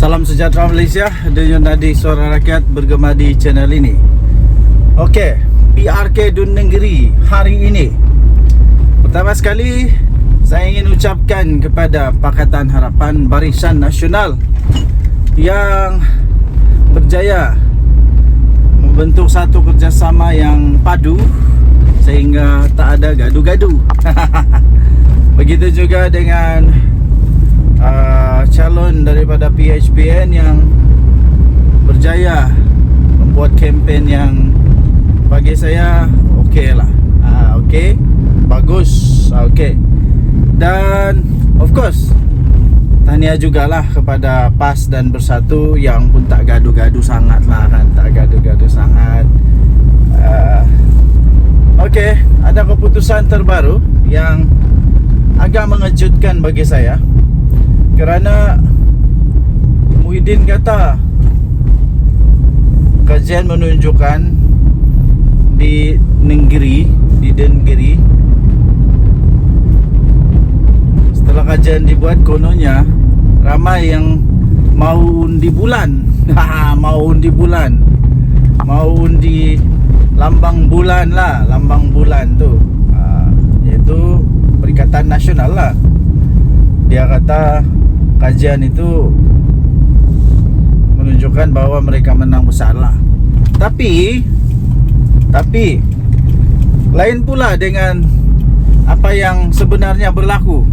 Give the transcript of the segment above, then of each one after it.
Salam sejahtera Malaysia. Denyut nadi suara rakyat bergema di channel ini. Okey, PRK Dun Negeri hari ini. Pertama sekali saya ingin ucapkan kepada Pakatan Harapan Barisan Nasional yang berjaya membentuk satu kerjasama yang padu sehingga tak ada gaduh-gaduh. Begitu juga dengan calon daripada PHBN yang berjaya membuat kempen yang bagi saya okey lah. Okey, bagus. Okey. Dan of course tahniah jugalah kepada PAS dan Bersatu yang pun tak gaduh-gaduh sangat lah kan. Tak gaduh-gaduh sangat. Okey, ada keputusan terbaru yang agak mengejutkan bagi saya. Kerana Muhyiddin kata kajian menunjukkan di negeri, setelah kajian dibuat kononnya ramai yang mau undi bulan. Mau undi bulan, mau undi lambang bulan lah. Lambang bulan tu iaitu Perikatan Nasional lah. Dia kata kajian itu menunjukkan bahawa mereka menang besar lah. Tapi lain pula dengan apa yang sebenarnya berlaku.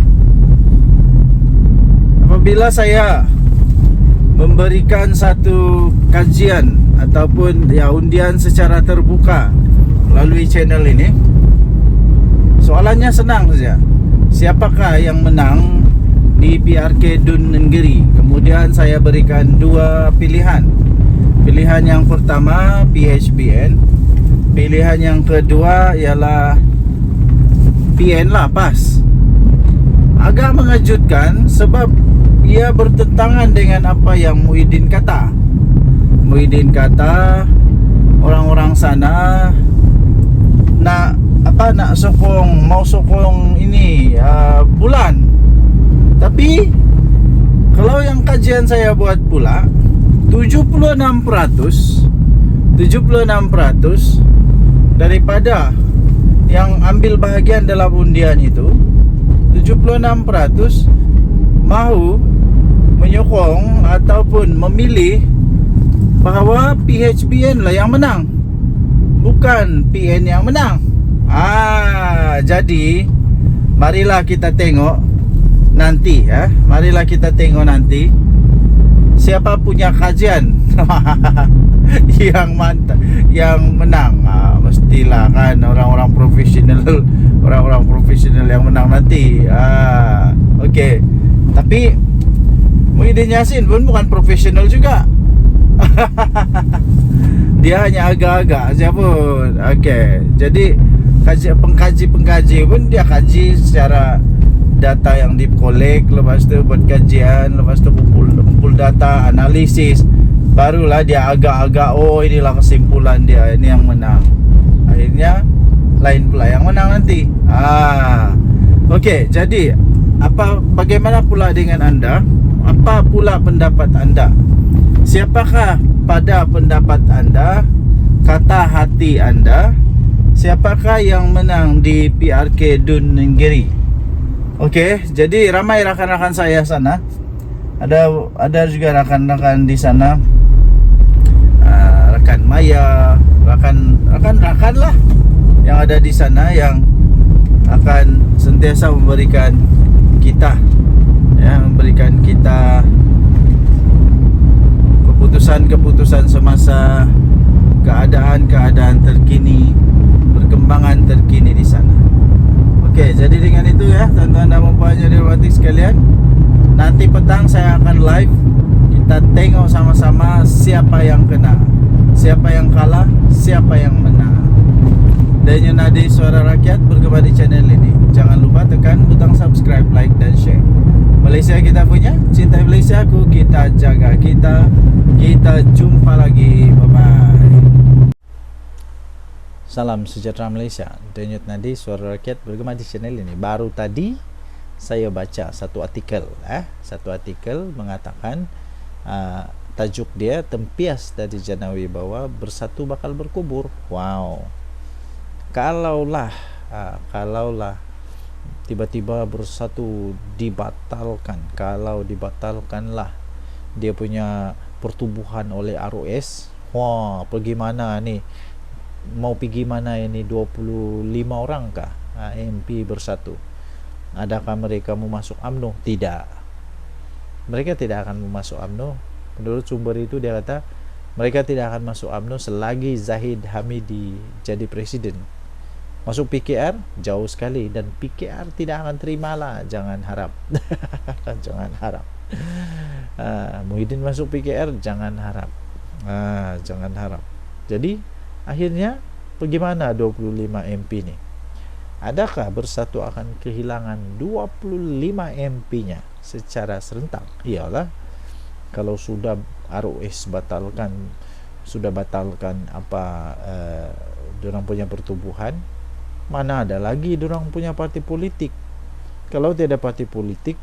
Apabila saya memberikan satu kajian ataupun undian secara terbuka melalui channel ini, soalannya senang saja. Siapakah yang menang di PRK Dun Negeri? Kemudian saya berikan dua pilihan. Pilihan yang pertama PHBN, pilihan yang kedua ialah PN lah, PAS. Agak mengejutkan sebab ia bertentangan dengan apa yang Muhyiddin kata. Muhyiddin kata orang-orang sana nak mau sokong ini bulan. Tapi kalau yang kajian saya buat pula 76% daripada yang ambil bahagian dalam undian itu, 76% mahu menyokong ataupun memilih bahawa PHBN lah yang menang, bukan PN yang menang. Jadi marilah kita tengok nanti marilah kita tengok nanti siapa punya kajian yang mantap, yang menang. Mestilah kan orang-orang profesional yang menang nanti. Okey. Tapi Muhyiddin Yassin pun bukan profesional juga. Dia hanya agak-agak saja pun. Okey. Jadi pengkaji pun dia kaji secara data yang dikolek, lepas tu buat kajian, lepas tu kumpul data, analisis, barulah dia agak-agak inilah kesimpulan dia, ini yang menang. Akhirnya lain pula yang menang nanti. Okey, jadi bagaimana pula dengan anda? Apa pula pendapat anda? Siapakah pada pendapat anda, kata hati anda, siapakah yang menang di PRK Dun Negeri? Okey, jadi ramai rakan-rakan saya sana. Ada juga rakan-rakan di sana. Rakan Maya, rakan lah yang ada di sana yang akan sentiasa memberikan kita keputusan semasa keadaan terkini, perkembangan terkini di sana. Okey, jadi dengan itu tuan-tuan dan puan yang dihormati sekalian, nanti petang saya akan live. Kita tengok sama-sama siapa yang kena, siapa yang kalah, siapa yang menang. Denyut nadi suara rakyat bergema di channel ini. Jangan lupa tekan butang subscribe, like dan share. Malaysia kita punya, cintai Malaysiaku, kita jaga kita. Kita jumpa lagi. Bye-bye. Salam sejahtera Malaysia. Denyut nadi suara rakyat bergema di channel ini. Baru tadi saya baca satu artikel mengatakan Tajuk dia, tempias dari Jana Wibawa bersatu bakal berkubur. Wow. Kalaulah tiba-tiba bersatu dibatalkan, kalau dibatalkanlah dia punya pertubuhan oleh ROS, wah, pergi mana nih? Mau pergi mana ini? 25 orang kah MP bersatu? Adakah mereka mau masuk UMNO? Tidak, mereka tidak akan masuk UMNO. Menurut sumber itu dia kata mereka tidak akan masuk UMNO selagi Zahid Hamidi jadi presiden. Masuk PKR jauh sekali, dan PKR tidak akan terimalah, jangan harap. Jangan harap. Muhyiddin masuk PKR, jangan harap. Jangan harap. Jadi akhirnya bagaimana 25 MP ini? Adakah bersatu akan kehilangan 25 MP-nya secara serentak? Iyalah, kalau sudah ROS sudah batalkan dorang punya pertubuhan, mana ada lagi dorang punya parti politik. Kalau tidak parti politik,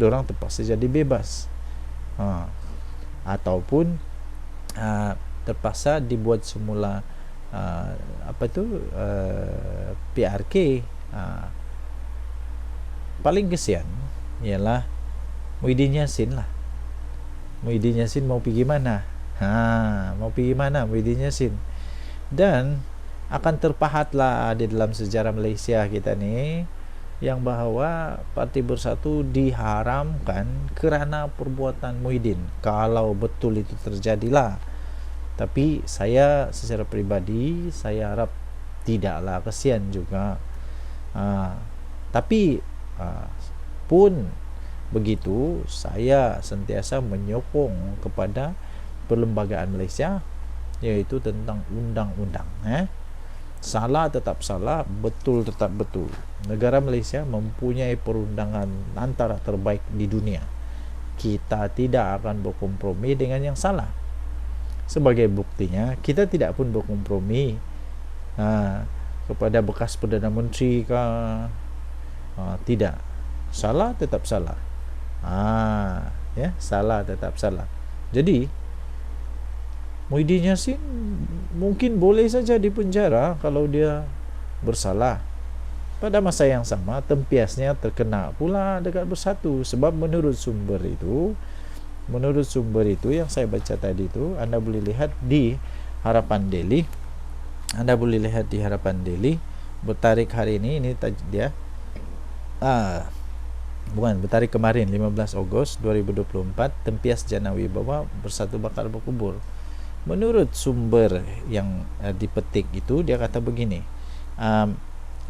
dorang terpaksa jadi bebas, ataupun terpaksa dibuat semula PRK. Paling kesian ialah Muhyiddin Yassin lah. Muhyiddin Yassin mau pergi mana? Mau pergi mana Muhyiddin Yassin? Dan akan terpahatlah di dalam sejarah Malaysia kita nih yang bahwa Parti Bersatu diharamkan kerana perbuatan Muhyiddin. Kalau betul itu terjadilah. Tapi saya secara pribadi saya harap tidaklah, kesian juga. Tapi pun begitu, saya sentiasa menyokong kepada perlembagaan Malaysia, yaitu tentang undang-undang. Salah tetap salah, betul tetap betul. Negara Malaysia mempunyai perundangan antara terbaik di dunia. Kita tidak akan berkompromi dengan yang salah. Sebagai buktinya, kita tidak pun berkompromi kepada bekas Perdana Menteri tidak. Salah tetap salah. Salah tetap salah. Jadi Muhyiddin Yassin mungkin boleh saja dipenjara kalau dia bersalah. Pada masa yang sama, tempiasnya terkena pula dekat Bersatu. Sebab menurut sumber itu yang saya baca tadi itu, Anda boleh lihat di Harapan Daily. Bertarik hari ini dia bertarik kemarin 15 Ogos 2024, tempias Jana Wibawa Bersatu bakal berkubur. Menurut sumber yang dipetik itu, dia kata begini,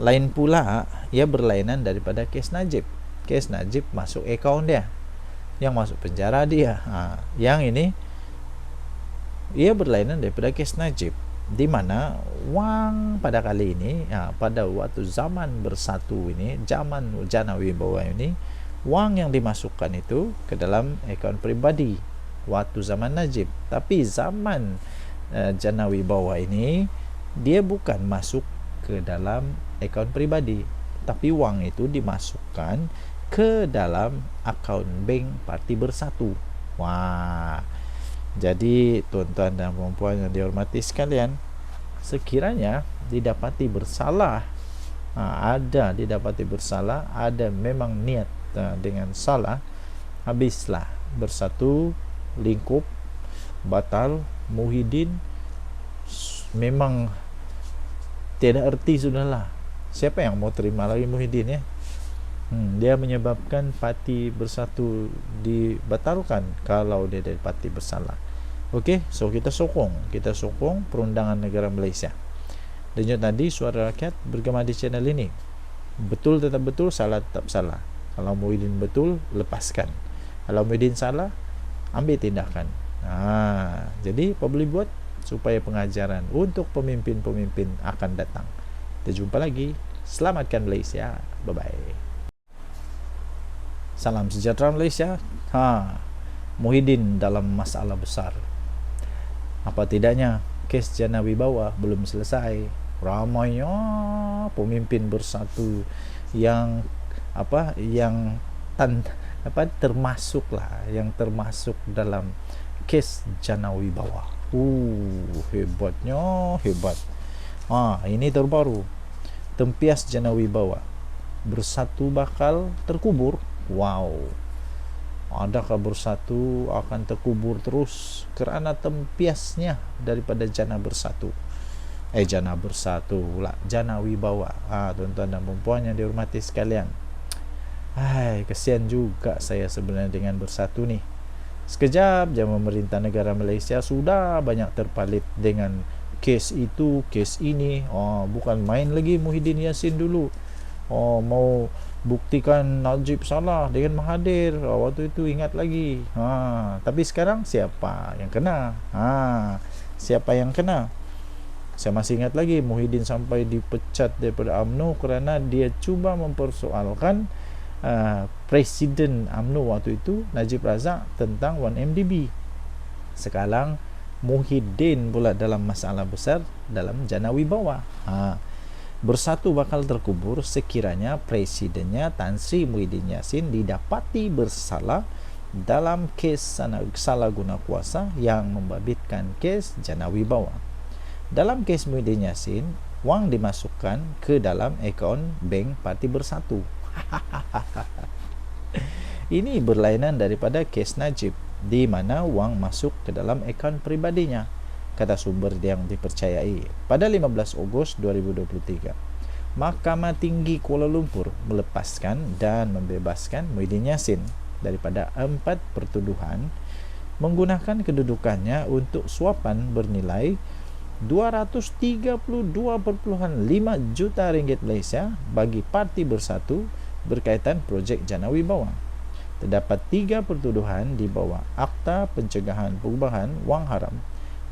lain pula ia berlainan daripada kes Najib. Kes Najib masuk akaun dia, yang masuk penjara dia. Yang ini ia berlainan daripada kes Najib, di mana wang pada kali ini, pada waktu zaman Bersatu ini, zaman Jana Wibawa ini, wang yang dimasukkan itu ke dalam akaun pribadi waktu zaman Najib. Tapi zaman Jana Wibawa ini, dia bukan masuk ke dalam akaun pribadi, tapi wang itu dimasukkan ke dalam akaun bank Parti Bersatu. Wah, jadi tuan-tuan dan puan-puan yang dihormati sekalian, sekiranya didapati bersalah, ada memang niat dengan salah, habislah Bersatu, lingkup batal. Muhyiddin memang tiada erti sudahlah. Siapa yang mau terima lagi Muhyiddin, ya? Dia menyebabkan Parti Bersatu dibatalkan kalau dia dari parti bersalah. So kita sokong perundangan negara Malaysia. Denyut tadi suara rakyat bergema di channel ini. Betul tetap betul, salah tetap salah. Kalau Muhyiddin betul, lepaskan. Kalau Muhyiddin salah, ambil tindakan. Jadi apa boleh buat supaya pengajaran untuk pemimpin-pemimpin akan datang. Kita jumpa lagi. Selamatkan Malaysia. Bye-bye. Salam sejahtera Malaysia. Muhyiddin dalam masalah besar. Apa tidaknya kes Jana Wibawa belum selesai. Ramainya pemimpin Bersatu yang termasuklah yang termasuk dalam kes Jana Wibawa. Hebatnya, hebat. Ini terbaru. Tempias Jana Wibawa. Bersatu bakal terkubur. Wow. Adakah bersatu akan terkubur terus kerana tempiasnya daripada Jana Bersatu? Jana Bersatu pula, Jana Wibawa. Tuan-tuan dan puan yang dihormati sekalian. Kesian juga saya sebenarnya dengan Bersatu nih. Sekejap je pemerintah negara Malaysia sudah banyak terpalit dengan kes itu, kes ini. Bukan main lagi Muhyiddin Yassin dulu. Mau buktikan Najib salah dengan Mahathir. Waktu itu ingat lagi. Tapi sekarang siapa yang kena? Siapa yang kena? Saya masih ingat lagi Muhyiddin sampai dipecat daripada UMNO kerana dia cuba mempersoalkan Presiden UMNO waktu itu, Najib Razak, tentang 1MDB. Sekarang Muhyiddin pula dalam masalah besar dalam Jana Wibawa. Bersatu bakal terkubur sekiranya presidennya Tan Sri Muhyiddin Yassin didapati bersalah dalam kes salah guna kuasa yang membabitkan kes Jana Wibawa. Dalam kes Muhyiddin Yassin, wang dimasukkan ke dalam akaun bank Parti Bersatu. Ini berlainan daripada kes Najib, di mana wang masuk ke dalam akaun pribadinya, kata sumber yang dipercayai. Pada 15 Ogos 2023, Mahkamah Tinggi Kuala Lumpur melepaskan dan membebaskan Muhyiddin Yassin daripada 4 pertuduhan menggunakan kedudukannya untuk suapan bernilai 232.5 juta ringgit Malaysia bagi Parti Bersatu berkaitan projek Jana Wibawa. Terdapat 3 pertuduhan di bawah Akta Pencegahan Perubahan Wang Haram,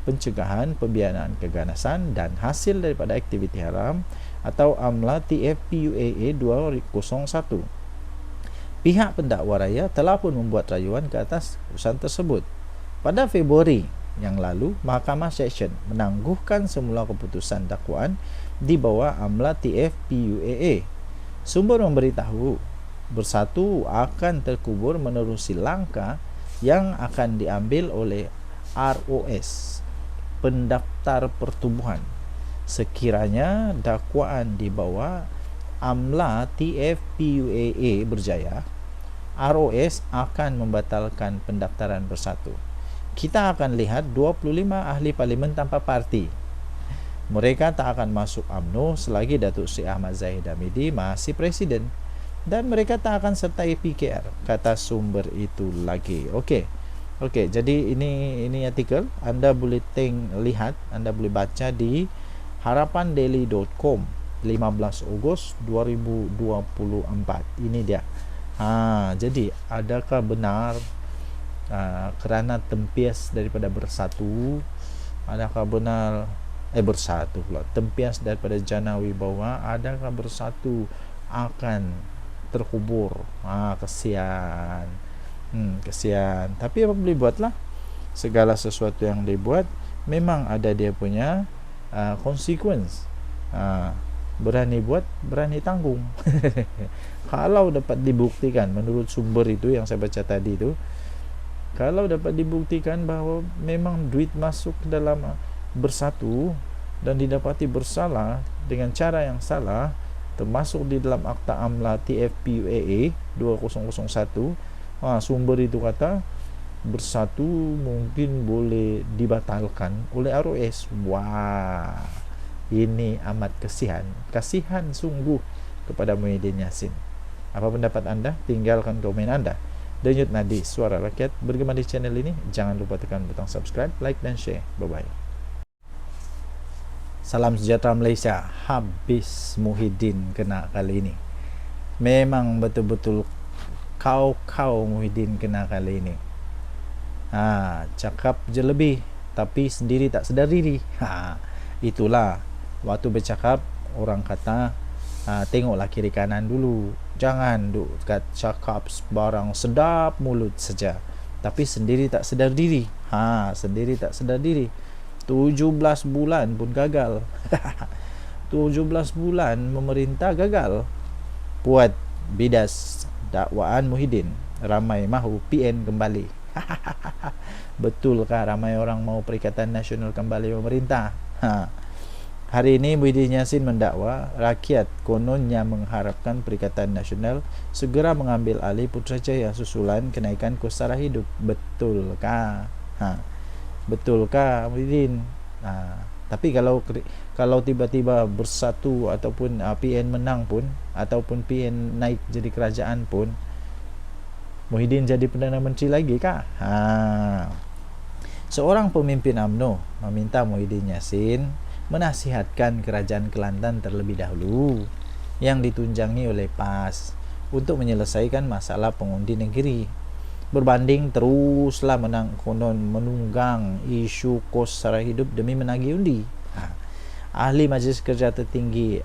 Pencegahan Pembiayaan Keganasan dan Hasil daripada Aktiviti Haram atau AMLA TFPUAA 201. Pihak pendakwa raya telah pun membuat rayuan ke atas keputusan tersebut. Pada Februari yang lalu, Mahkamah Seksyen menangguhkan semula keputusan dakwaan di bawah AMLA TFPUAA. Sumber memberitahu Bersatu akan terkubur menerusi langkah yang akan diambil oleh ROS, pendaftar pertubuhan. Sekiranya dakwaan di bawah AMLA TFPUAA berjaya, ROS akan membatalkan pendaftaran Bersatu. Kita akan lihat 25 ahli parlimen tanpa parti. Mereka tak akan masuk UMNO selagi Datuk Seri Ahmad Zahid Hamidi masih presiden, dan mereka tak akan sertai PKR, kata sumber itu lagi. Okey, jadi ini artikel anda boleh lihat, anda boleh baca di harapandaily.com 15 Ogos 2024. Ini dia. Jadi adakah benar kerana tempias daripada Bersatu, adakah benar Bersatu pula tempias daripada Jana Wibawa, adakah Bersatu akan terkubur? Kesian. Kesian. Tapi apa boleh buatlah, segala sesuatu yang dibuat memang ada dia punya consequence. Berani buat, berani tanggung. Kalau dapat dibuktikan menurut sumber itu yang saya baca tadi itu, kalau dapat dibuktikan bahawa memang duit masuk ke dalam Bersatu dan didapati bersalah dengan cara yang salah, termasuk di dalam Akta AMLA TFPUAA 2001, sumber itu kata Bersatu mungkin boleh dibatalkan oleh ROS. Wah, ini amat kasihan sungguh kepada Muhyiddin Yassin. Apa pendapat anda? Tinggalkan komen anda. Denyut Nadi, Suara Rakyat, bergema di channel ini. Jangan lupa tekan butang subscribe, like dan share. Bye bye. Salam sejahtera Malaysia. Habis Muhyiddin kena kali ini. Memang betul-betul kau Muhyiddin kena kali ini. Cakap je lebih, tapi sendiri tak sedar diri. Itulah waktu bercakap, orang kata tengoklah kiri kanan dulu. Jangan duk cakap barang sedap mulut saja, tapi sendiri tak sedar diri. Sendiri tak sedar diri. 17 bulan pun gagal. 17 bulan memerintah gagal. Buat bidas dakwaan Muhyiddin. Ramai mahu PN kembali. Betulkah ramai orang mau Perikatan Nasional kembali memerintah? Hari ini Muhyiddin Yassin mendakwa rakyat kononnya mengharapkan Perikatan Nasional segera mengambil alih Putrajaya susulan kenaikan kos sara hidup. Betulkah? Betulkah Muhyiddin? Tapi kalau tiba-tiba bersatu ataupun PN menang pun, ataupun PN naik jadi kerajaan pun, Muhyiddin jadi Perdana Menteri lagi kah? Seorang pemimpin UMNO meminta Muhyiddin Yassin menasihatkan Kerajaan Kelantan terlebih dahulu yang ditunjangi oleh PAS untuk menyelesaikan masalah pengundi negeri, berbanding teruslah menunggang isu kos sara hidup demi menagih undi. Ahli Majlis Kerja Tertinggi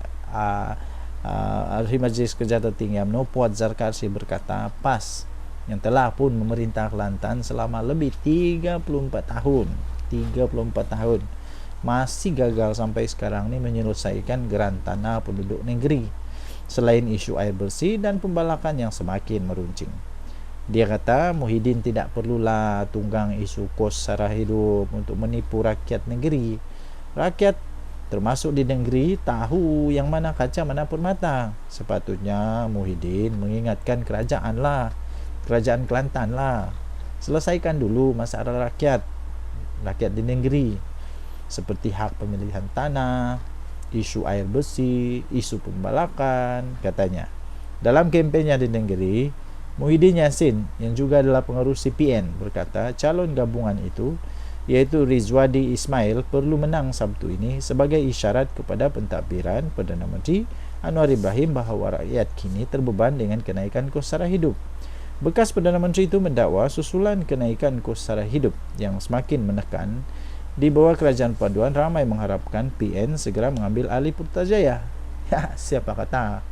UMNO Puat Zarkarsi berkata, PAS yang telah pun memerintah Kelantan selama lebih 34 tahun masih gagal sampai sekarang ini menyelesaikan geran tanah penduduk negeri, selain isu air bersih dan pembalakan yang semakin meruncing. Dia kata Muhyiddin tidak perlulah tunggang isu kos sara hidup untuk menipu rakyat negeri. Rakyat termasuk di negeri tahu yang mana kaca mana permata. Sepatutnya Muhyiddin mengingatkan kerajaan Kelantan lah, selesaikan dulu masalah rakyat di negeri, seperti hak pemilihan tanah, isu air bersih, isu pembalakan, katanya. Dalam kampanye di negeri, Muhyiddin Yassin yang juga adalah pengurus CPN berkata calon gabungan itu, yaitu Rizwadi Ismail, perlu menang Sabtu ini sebagai isyarat kepada pentadbiran Perdana Menteri Anwar Ibrahim bahawa rakyat kini terbeban dengan kenaikan kos sara hidup. Bekas Perdana Menteri itu mendakwa susulan kenaikan kos sara hidup yang semakin menekan di bawah kerajaan paduan, ramai mengharapkan PN segera mengambil alih Putrajaya. Siapa kata?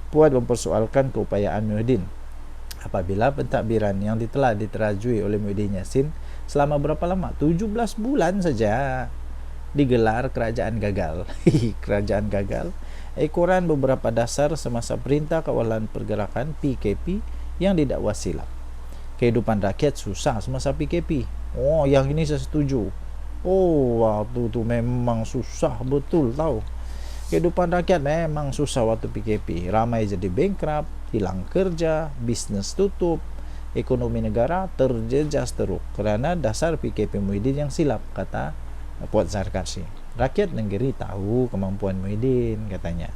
Puat mempersoalkan keupayaan Muhyiddin apabila pentadbiran yang telah diterajui oleh Muhyiddin Yassin selama berapa lama? 17 bulan saja digelar kerajaan gagal. Kerajaan gagal. Ekoran beberapa dasar semasa Perintah Kawalan Pergerakan PKP yang didakwa silap. Kehidupan rakyat susah semasa PKP. Oh, yang ini saya setuju. Oh, waktu tu memang susah betul tau. Kehidupan rakyat memang susah waktu PKP. Ramai jadi bankrupt, hilang kerja, bisnes tutup, ekonomi negara terjejas teruk kerana dasar PKP Muhyiddin yang silap, kata Puat Zarkarsi. Rakyat negeri tahu kemampuan Muhyiddin, katanya.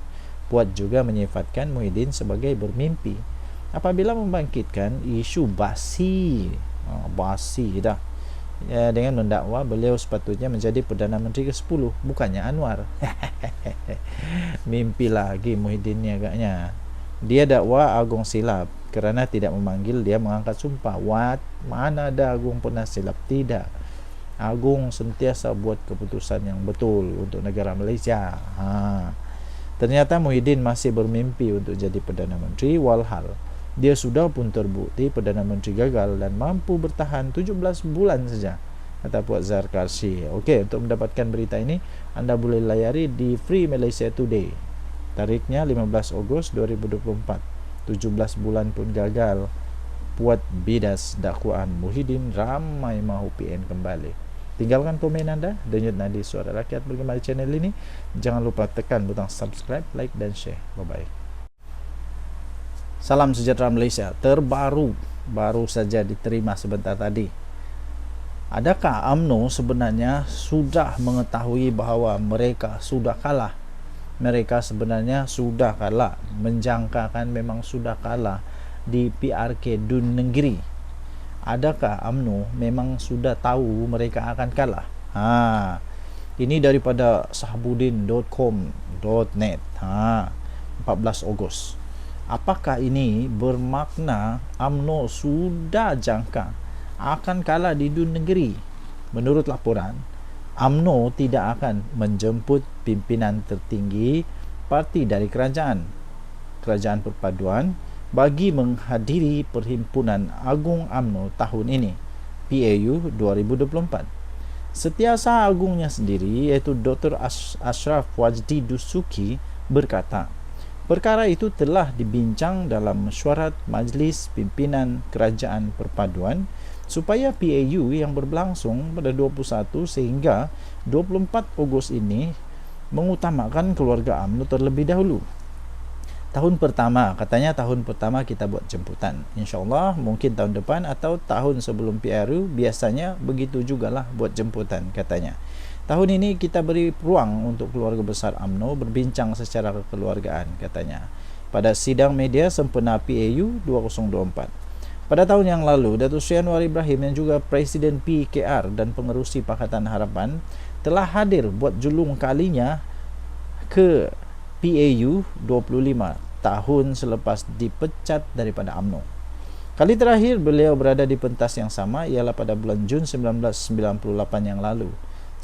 Puat juga menyifatkan Muhyiddin sebagai bermimpi apabila membangkitkan isu basi dah, dengan mendakwa beliau sepatutnya menjadi Perdana Menteri ke-10, bukannya Anwar. Mimpi lagi Muhyiddin ni agaknya. Dia dakwa Agong silap kerana tidak memanggil dia mengangkat sumpah. Mana ada Agong pernah silap? Tidak. Agong sentiasa buat keputusan yang betul untuk negara Malaysia. Ternyata Muhyiddin masih bermimpi untuk jadi Perdana Menteri, walhal dia sudah pun terbukti Perdana Menteri gagal dan mampu bertahan 17 bulan saja, kata Puat Zarkarsi. Okey, untuk mendapatkan berita ini anda boleh layari di Free Malaysia Today. Tarikhnya 15 Ogos 2024. 17 bulan pun gagal. Puat bidas dakwaan Muhyiddin, ramai mahu PN kembali. Tinggalkan komen anda. Denyut nadi Suara Rakyat bergema di channel ini. Jangan lupa tekan butang subscribe, like dan share. Bye bye. Salam sejahtera Malaysia. Terbaru, baru saja diterima sebentar tadi. Adakah UMNO sebenarnya sudah mengetahui bahawa mereka sudah kalah? Mereka sebenarnya sudah kalah, menjangkakan memang sudah kalah di PRK Dun Negeri. Adakah UMNO memang sudah tahu mereka akan kalah? Ini daripada sahbudin.com.net 14 Ogos. Apakah ini bermakna UMNO sudah jangka akan kalah di Dun Negeri? Menurut laporan, UMNO tidak akan menjemput pimpinan tertinggi parti dari kerajaan perpaduan bagi menghadiri Perhimpunan Agung UMNO tahun ini, PAU 2024. Setiausaha agungnya sendiri, iaitu Dr. Ashraf Wajdi Dusuki, berkata Perkara itu telah dibincang dalam mesyuarat Majlis Pimpinan Kerajaan Perpaduan supaya PAU yang berlangsung pada 21 sehingga 24 Ogos ini mengutamakan keluarga UMNO terlebih dahulu. Tahun pertama, katanya tahun pertama kita buat jemputan. InsyaAllah mungkin tahun depan atau tahun sebelum PRU biasanya begitu jugalah buat jemputan katanya. Tahun ini kita beri ruang untuk keluarga besar UMNO berbincang secara kekeluargaan katanya. Pada sidang media sempena PAU 2024. Pada tahun yang lalu, Datuk Seri Anwar Ibrahim yang juga Presiden PKR dan pengerusi Pakatan Harapan telah hadir buat julung kalinya ke PAU 25 tahun selepas dipecat daripada UMNO. Kali terakhir beliau berada di pentas yang sama ialah pada bulan Jun 1998 yang lalu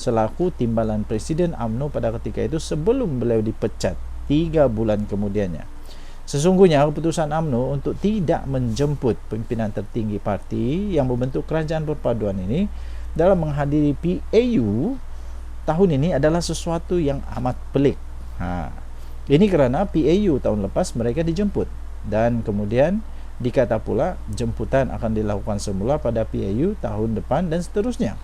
selaku timbalan Presiden UMNO pada ketika itu sebelum beliau dipecat 3 bulan kemudiannya. Sesungguhnya keputusan UMNO untuk tidak menjemput pimpinan tertinggi parti yang membentuk kerajaan perpaduan ini dalam menghadiri PAU tahun ini adalah sesuatu yang amat pelik. Ini kerana PAU tahun lepas mereka dijemput dan kemudian dikata pula jemputan akan dilakukan semula pada PAU tahun depan dan seterusnya.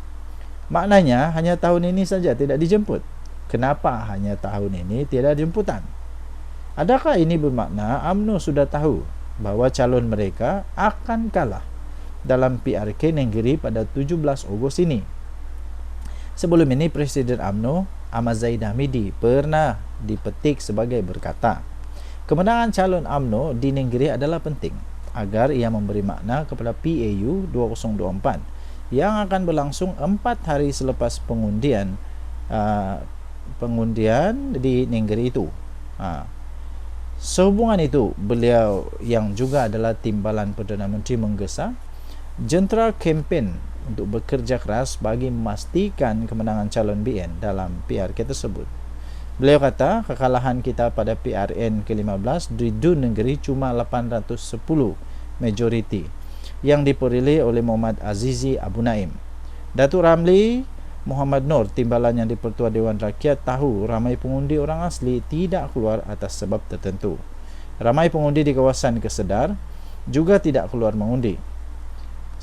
Maknanya hanya tahun ini saja tidak dijemput. Kenapa hanya tahun ini tidak jemputan? Adakah ini bermakna UMNO sudah tahu bahawa calon mereka akan kalah dalam PRK Nenggiri pada 17 Ogos ini? Sebelum ini Presiden UMNO Ahmad Zahid Hamidi pernah dipetik sebagai berkata, kemenangan calon UMNO di Nenggiri adalah penting agar ia memberi makna kepada PAU 2024 yang akan berlangsung 4 hari selepas pengundian di Nenggiri itu. Sehubungan itu, beliau yang juga adalah timbalan Perdana Menteri menggesa jentera kempen untuk bekerja keras bagi memastikan kemenangan calon BN dalam PRK tersebut. Beliau kata kekalahan kita pada PRN ke-15 di Dun Negeri cuma 810 majoriti yang diperoleh oleh Muhammad Azizi Abu Naim. Datuk Ramli Muhammad Nur, timbalan yang di-Pertua Dewan Rakyat, tahu ramai pengundi orang asli tidak keluar atas sebab tertentu. Ramai pengundi di kawasan Kesedar juga tidak keluar mengundi.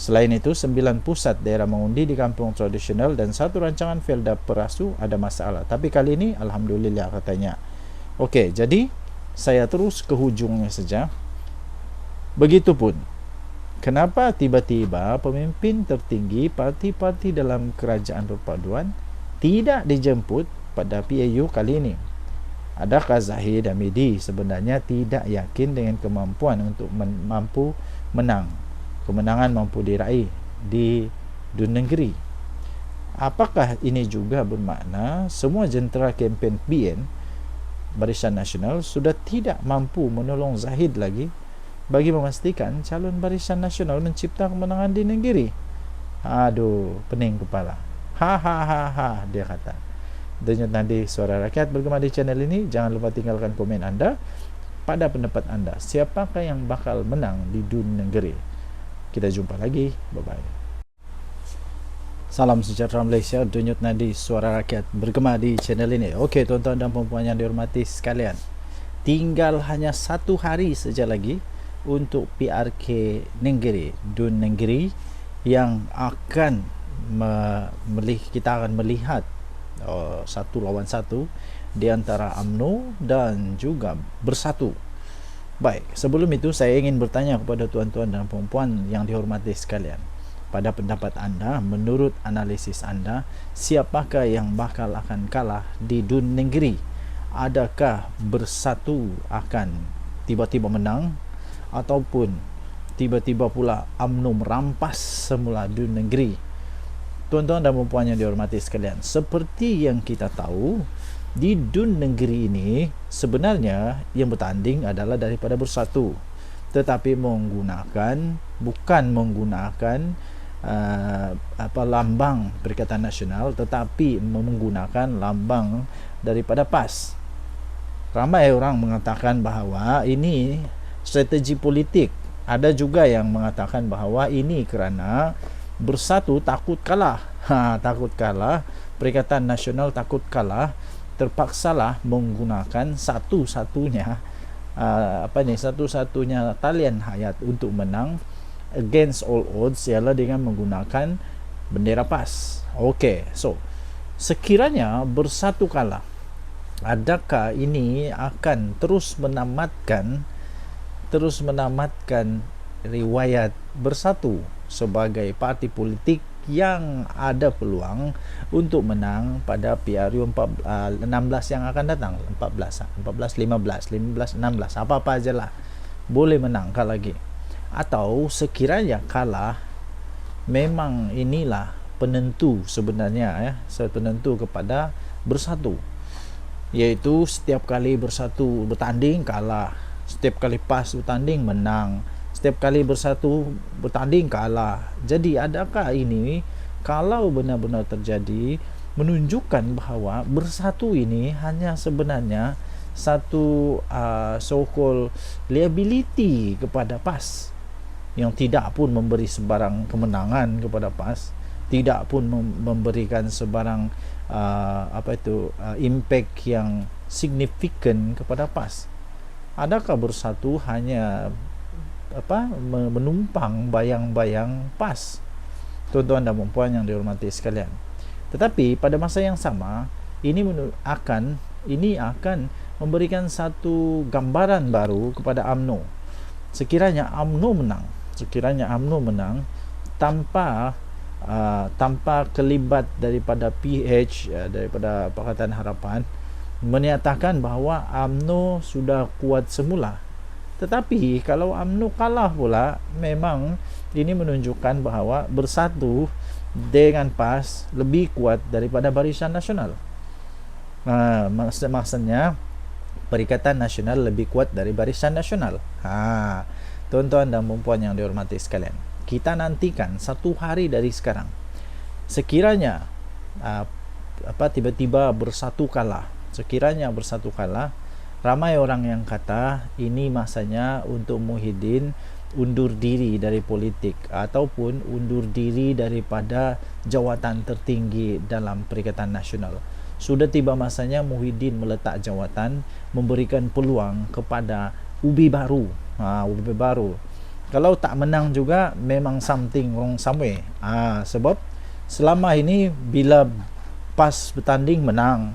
Selain itu, 9 pusat daerah mengundi di kampung tradisional dan 1 rancangan Felda Perasu ada masalah. Tapi kali ini, Alhamdulillah katanya. Okey, jadi saya terus ke hujungnya saja. Begitupun, kenapa tiba-tiba pemimpin tertinggi parti-parti dalam kerajaan perpaduan tidak dijemput pada PAU kali ini? Adakah Zahid Hamidi sebenarnya tidak yakin dengan kemampuan untuk mampu menang? Kemenangan mampu diraih di Dun Negeri. Apakah ini juga bermakna semua jentera kempen BN Barisan Nasional sudah tidak mampu menolong Zahid lagi bagi memastikan calon Barisan Nasional mencipta kemenangan di Negeri? Aduh, pening kepala. Dia kata. Denyut nadi Suara Rakyat bergema di channel ini. Jangan lupa tinggalkan komen anda. Pada pendapat anda, siapakah yang bakal menang di Dun Negeri? Kita jumpa lagi. Bye-bye. Salam sejahtera Malaysia. Denyut nadi Suara Rakyat bergema di channel ini. Okey, tuan-tuan dan puan-puan yang dihormati sekalian, tinggal hanya 1 hari saja lagi untuk PRK Nenggiri, Dun Negeri, yang akan kita akan melihat 1 lawan 1 di antara UMNO dan juga Bersatu. Baik, sebelum itu saya ingin bertanya kepada tuan-tuan dan puan-puan yang dihormati sekalian. Pada pendapat anda, menurut analisis anda, siapakah yang bakal akan kalah di Dun Negeri? Adakah Bersatu akan tiba-tiba menang ataupun tiba-tiba pula UMNO merampas semula Dun Negeri? Tuan-tuan dan puan-puan yang dihormati sekalian, seperti yang kita tahu, di Dun Negeri ini sebenarnya yang bertanding adalah daripada Bersatu, tetapi bukan menggunakan lambang Perikatan Nasional, tetapi menggunakan lambang daripada PAS. Ramai orang mengatakan bahawa ini strategi politik. Ada juga yang mengatakan bahawa ini kerana Bersatu takut kalah. Takut kalah, Perikatan Nasional takut kalah, terpaksalah menggunakan satu-satunya satu-satunya talian hayat untuk menang against all odds ialah dengan menggunakan bendera PAS. Okey, so sekiranya bersatu kalah, adakah ini akan terus menamatkan riwayat bersatu sebagai parti politik yang ada peluang untuk menang pada PRU 16 yang akan datang, 14, 15, 16, apa-apa ajalah boleh menang lagi. Atau sekiranya kalah, memang inilah penentu sebenarnya penentu kepada bersatu, iaitu setiap kali bersatu bertanding kalah, setiap kali PAS bertanding menang, setiap kali bersatu bertanding kalah. Jadi adakah ini kalau benar-benar terjadi menunjukkan bahawa bersatu ini hanya sebenarnya satu so-called liability kepada PAS, yang tidak pun memberi sebarang kemenangan kepada PAS, tidak pun memberikan sebarang impact yang signifikan kepada PAS. Adakah bersatu hanya menumpang bayang-bayang PAS, tuan-tuan dan puan yang dihormati sekalian? Tetapi pada masa yang sama, ini akan memberikan satu gambaran baru kepada UMNO. Sekiranya UMNO menang tanpa kelibat daripada PH, daripada Pakatan Harapan, menyatakan bahawa UMNO sudah kuat semula. Tetapi kalau UMNO kalah pula, memang ini menunjukkan bahawa bersatu dengan PAS lebih kuat daripada Barisan Nasional. Maksudnya Perikatan Nasional lebih kuat dari Barisan Nasional. Tuan-tuan dan puan yang dihormati sekalian, kita nantikan satu hari dari sekarang, sekiranya tiba-tiba bersatu kalah, ramai orang yang kata ini masanya untuk Muhyiddin undur diri dari politik ataupun undur diri daripada jawatan tertinggi dalam Perikatan Nasional. Sudah tiba masanya Muhyiddin meletak jawatan, memberikan peluang kepada ubi baru. Kalau tak menang juga, memang something wrong somewhere. Sebab selama ini bila PAS bertanding menang,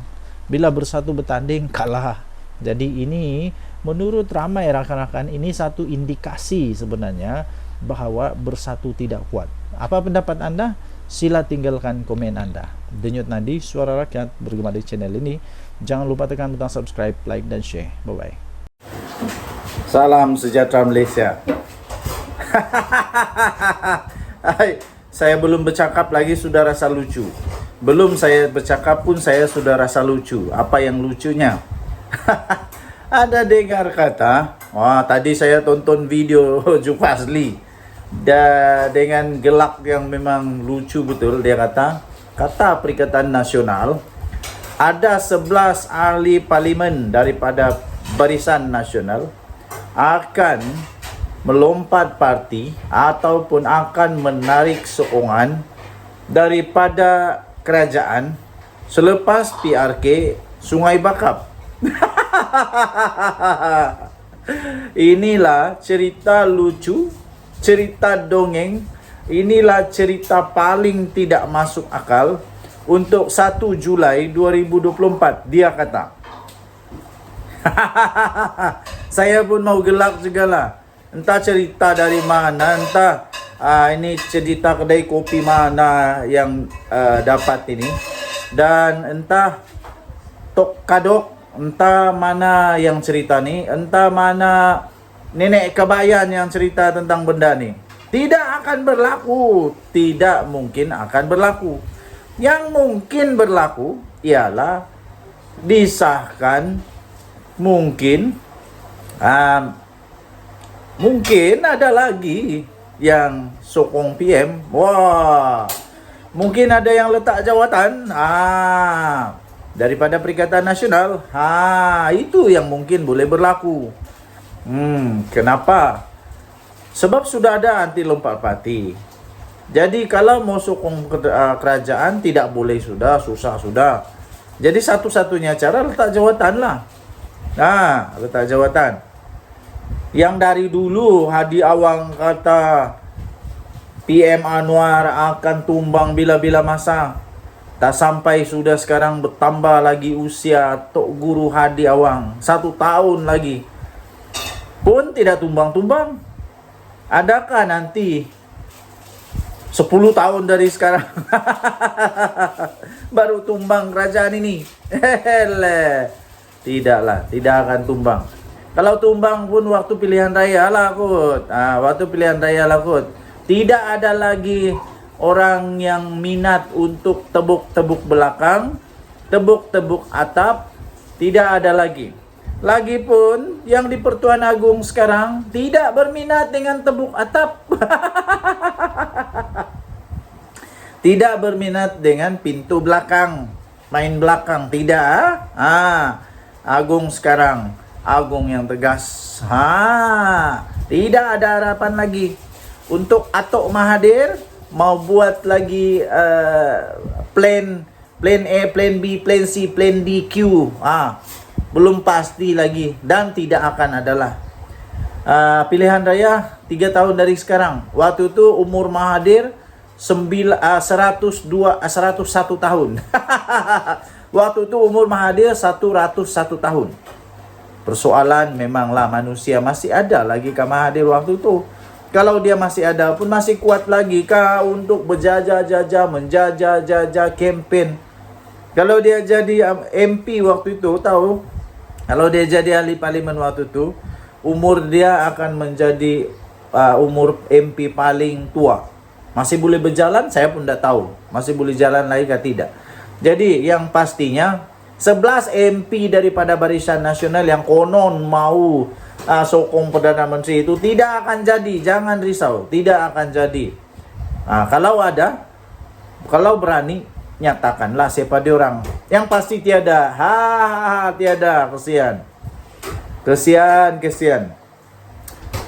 bila bersatu bertanding kalah. Jadi ini menurut ramai rakan-rakan ini satu indikasi sebenarnya bahawa bersatu tidak kuat. Apa pendapat anda? Sila tinggalkan komen anda. Denyut Nadi, Suara Rakyat, bergema di channel ini. Jangan lupa tekan butang subscribe, like dan share. Bye-bye. Salam sejahtera Malaysia. Saya belum bercakap lagi sudah rasa lucu. Belum saya bercakap pun saya sudah rasa lucu. Apa yang lucunya? Ada dengar kata, tadi saya tonton video Jufazli dengan gelak yang memang lucu betul. Dia kata Perikatan Nasional, ada 11 ahli parlimen daripada Barisan Nasional akan melompat parti ataupun akan menarik sokongan daripada kerajaan selepas PRK Sungai Bakap. Inilah cerita lucu, cerita dongeng, inilah cerita paling tidak masuk akal untuk 1 Julai 2024, dia kata. Saya pun mau gelak juga lah. Entah cerita dari mana, entah ini cerita kedai kopi mana yang dapat ini, dan entah tok kadok, entah mana yang cerita ni, entah mana nenek kabayan yang cerita tentang benda ni. Tidak akan berlaku, tidak mungkin akan berlaku. Yang mungkin berlaku ialah disahkan, mungkin ada lagi yang sokong PM. Mungkin ada yang letak jawatan daripada Perikatan Nasional. Itu yang mungkin boleh berlaku. Kenapa? Sebab sudah ada anti lompat parti. Jadi kalau mau sokong kerajaan tidak boleh, susah sudah. Jadi satu-satunya cara letak jawatan lah. Letak jawatan. Yang dari dulu Hadi Awang kata PM Anwar akan tumbang bila-bila masa. Tak sampai sudah sekarang bertambah lagi usia Tok Guru Hadi Awang. 1 tahun lagi pun tidak tumbang-tumbang. Adakah nanti 10 tahun dari sekarang baru tumbang kerajaan ini? Tidaklah, tidak akan tumbang. Kalau tumbang pun waktu pilihan raya lah kot. Waktu pilihan raya lah kot. Tidak ada lagi orang yang minat untuk tebuk-tebuk belakang, tebuk-tebuk atap, tidak ada lagi. Lagipun yang di Pertuan Agong sekarang tidak berminat dengan tebuk atap. Tidak berminat dengan pintu belakang, main belakang, tidak. Agung sekarang, Agung yang tegas. Tidak ada harapan lagi. Untuk Atok Mahathir mau buat lagi plan A, plan B, plan C, plan D, Q. Belum pasti lagi dan tidak akan adalah. Pilihan raya 3 tahun dari sekarang. Waktu itu umur Mahathir 101 tahun. Waktu itu umur Mahathir 101 tahun. Persoalan memanglah manusia masih ada lagi ke Mahathir waktu itu. Kalau dia masih ada pun masih kuat lagi kah untuk berjajah-jajah, menjajah-jajah campaign. Kalau dia jadi MP waktu itu, tahu? Kalau dia jadi ahli parlimen waktu itu, umur dia akan menjadi umur MP paling tua. Masih boleh berjalan? Saya pun tidak tahu. Masih boleh jalan lagi kah tidak? Jadi yang pastinya 11 MP daripada Barisan Nasional yang konon mau sokong Perdana Menteri itu tidak akan jadi. Jangan risau, tidak akan jadi. Kalau ada, kalau berani, nyatakanlah siapa dia orang. Yang pasti tiada. Tiada. Kesian.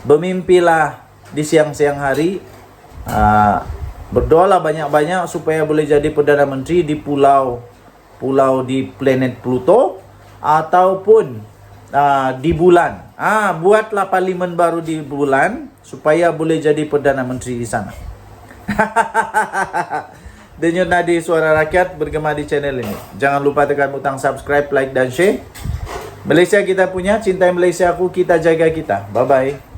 Bermimpilah di siang-siang hari. Berdoalah banyak-banyak supaya boleh jadi Perdana Menteri di pulau di planet Pluto ataupun di bulan. Buatlah parlimen baru di bulan supaya boleh jadi Perdana Menteri di sana. Denyut nadi suara rakyat bergema di channel ini. Jangan lupa tekan butang subscribe, like dan share. Malaysia kita punya, cintai Malaysia aku, kita jaga kita. Bye bye.